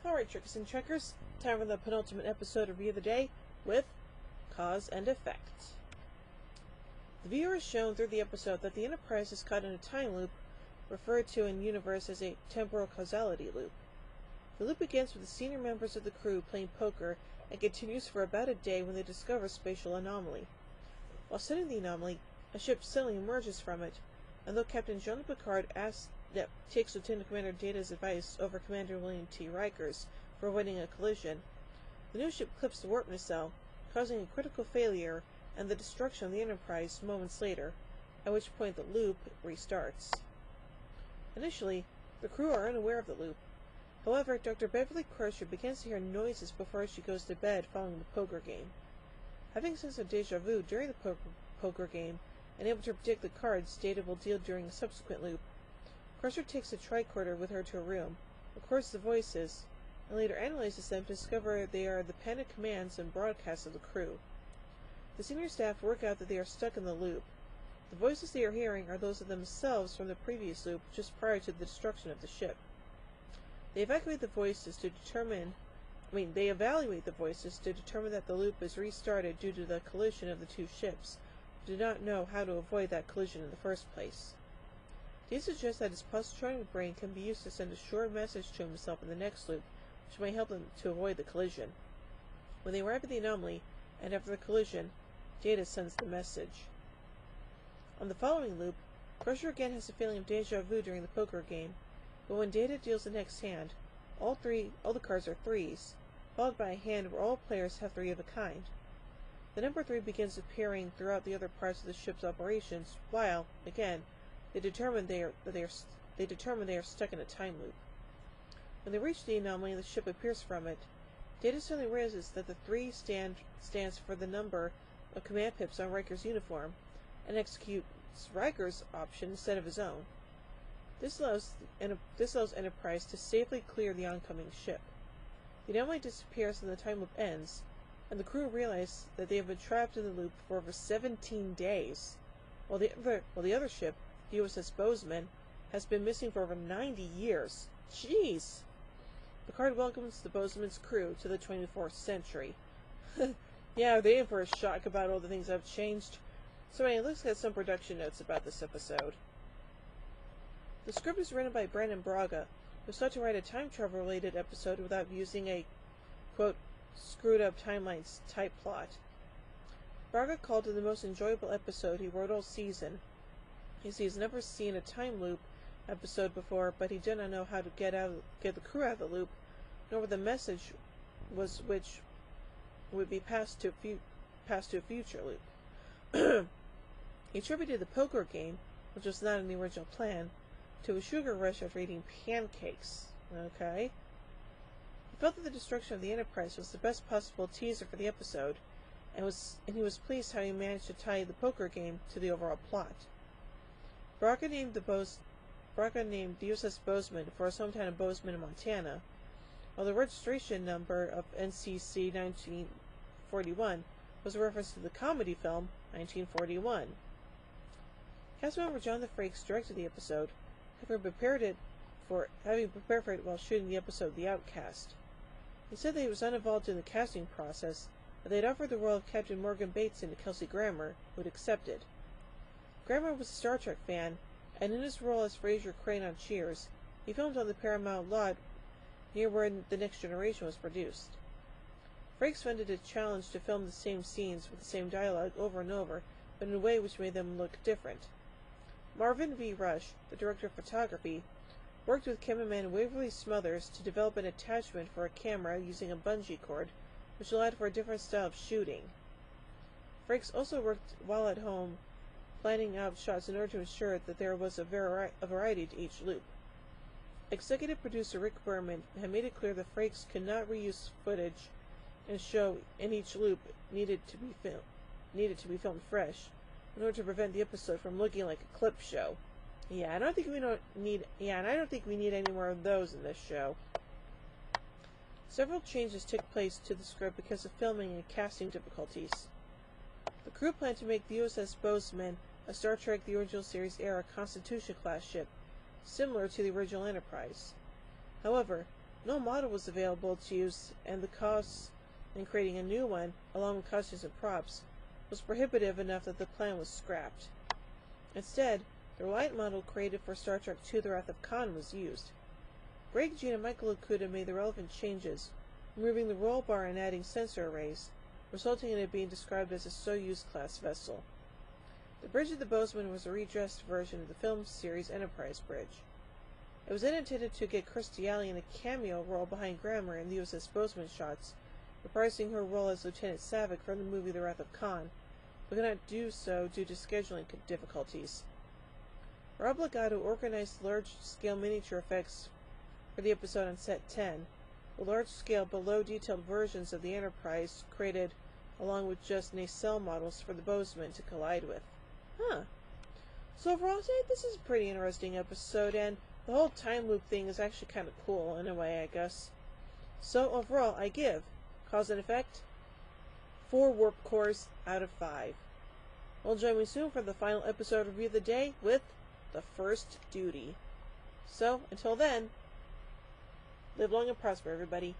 Alright, Trickers and Trekkers, time for the penultimate episode review of the day with Cause and Effect. The viewer is shown through the episode that the Enterprise is caught in a time loop, referred to in universe as a temporal causality loop. The loop begins with the senior members of the crew playing poker and continues for about a day when they discover a spatial anomaly. While studying the anomaly, a ship suddenly emerges from it, and though Captain Jean-Luc Picard takes Lieutenant Commander Data's advice over Commander William T. Riker's for avoiding a collision, the new ship clips the warp nacelle, causing a critical failure and the destruction of the Enterprise moments later, at which point the loop restarts. Initially, the crew are unaware of the loop. However, Dr. Beverly Crusher begins to hear noises before she goes to bed following the poker game. Having sense of deja vu during the poker game and able to predict the cards Data will deal during a subsequent loop, Crusher takes a tricorder with her to a room, records the voices, and later analyzes them to discover they are the panic commands and broadcasts of the crew. The senior staff work out that they are stuck in the loop. The voices they are hearing are those of themselves from the previous loop just prior to the destruction of the ship. They evaluate the voices to determine that the loop is restarted due to the collision of the two ships, but do not know how to avoid that collision in the first place. They suggest that his positronic brain can be used to send a short message to himself in the next loop, which may help them to avoid the collision. When they arrive at the anomaly, and after the collision, Data sends the message. On the following loop, Crusher again has a feeling of deja vu during the poker game, but when Data deals the next hand, all the cards are threes, followed by a hand where all players have three of a kind. The number 3 begins appearing throughout the other parts of the ship's operations, while, again, they determine they are stuck in a time loop. When they reach the anomaly and the ship appears from it, Data suddenly realizes that the 3 stands for the number of command pips on Riker's uniform, and executes Riker's option instead of his own. This allows Enterprise to safely clear the oncoming ship. The anomaly disappears and the time loop ends, and the crew realize that they have been trapped in the loop for over 17 days, while the other ship, the USS Bozeman, has been missing for over 90 years. Jeez! Picard welcomes the Bozeman's crew to the 24th century. Yeah, they're in for a shock about all the things that have changed. So anyway, let's get some production notes about this episode. The script is written by Brandon Braga, who sought to write a time travel-related episode without using a, quote, screwed-up timelines type plot. Braga called it the most enjoyable episode he wrote all season. He says he's never seen a time loop episode before, but he did not know how to get the crew out of the loop, nor what the message was which would be passed to a future loop. He attributed the poker game, which was not in the original plan, to a sugar rush after eating pancakes. Okay. He felt that the destruction of the Enterprise was the best possible teaser for the episode, and he was pleased how he managed to tie the poker game to the overall plot. Braga named the USS Bozeman for his hometown of Bozeman, Montana, while the registration number of NCC 1941 was a reference to the comedy film 1941. Cast member Jonathan Frakes directed the episode, having prepared for it while shooting the episode The Outcast. He said that he was uninvolved in the casting process, but they had offered the role of Captain Morgan Bateson to Kelsey Grammer, who had accepted. Grammer was a Star Trek fan, and in his role as Frasier Crane on Cheers, he filmed on the Paramount lot near where The Next Generation was produced. Frakes found it a challenge to film the same scenes with the same dialogue over and over, but in a way which made them look different. Marvin V. Rush, the director of photography, worked with cameraman Waverly Smothers to develop an attachment for a camera using a bungee cord, which allowed for a different style of shooting. Frakes also worked while at home, planning out shots in order to ensure that there was a variety to each loop. Executive producer Rick Berman had made it clear that Frakes could not reuse footage and show in each loop needed to be filmed fresh, in order to prevent the episode from looking like a clip show. And I don't think we need any more of those in this show. Several changes took place to the script because of filming and casting difficulties. The crew planned to make the USS Bozeman a Star Trek The Original Series era Constitution-class ship, similar to the original Enterprise. However, No model was available to use, and the costs in creating a new one, along with costumes and props, was prohibitive enough that the plan was scrapped. Instead, the Reliant model created for Star Trek II: The Wrath of Khan was used. Greg Jean and Michael Okuda made the relevant changes, removing the roll bar and adding sensor arrays, resulting in it being described as a Soyuz-class vessel. The bridge of the Bozeman was a redressed version of the film series Enterprise bridge. It was then intended to get Kirstie Alley in a cameo role behind Grammer in the USS Bozeman shots, reprising her role as Lieutenant Savick from the movie The Wrath of Khan, but could not do so due to scheduling difficulties. Rob Legato organized large-scale miniature effects for the episode on Set 10, with large-scale, below-detailed versions of the Enterprise created along with just nacelle models for the Bozeman to collide with. So overall, I'd say this is a pretty interesting episode, and the whole time loop thing is actually kind of cool in a way, I guess. So overall, I give Cause and Effect 4 warp cores out of 5. Well, join me soon for the final episode review of the day with The First Duty. So, until then, live long and prosper, everybody.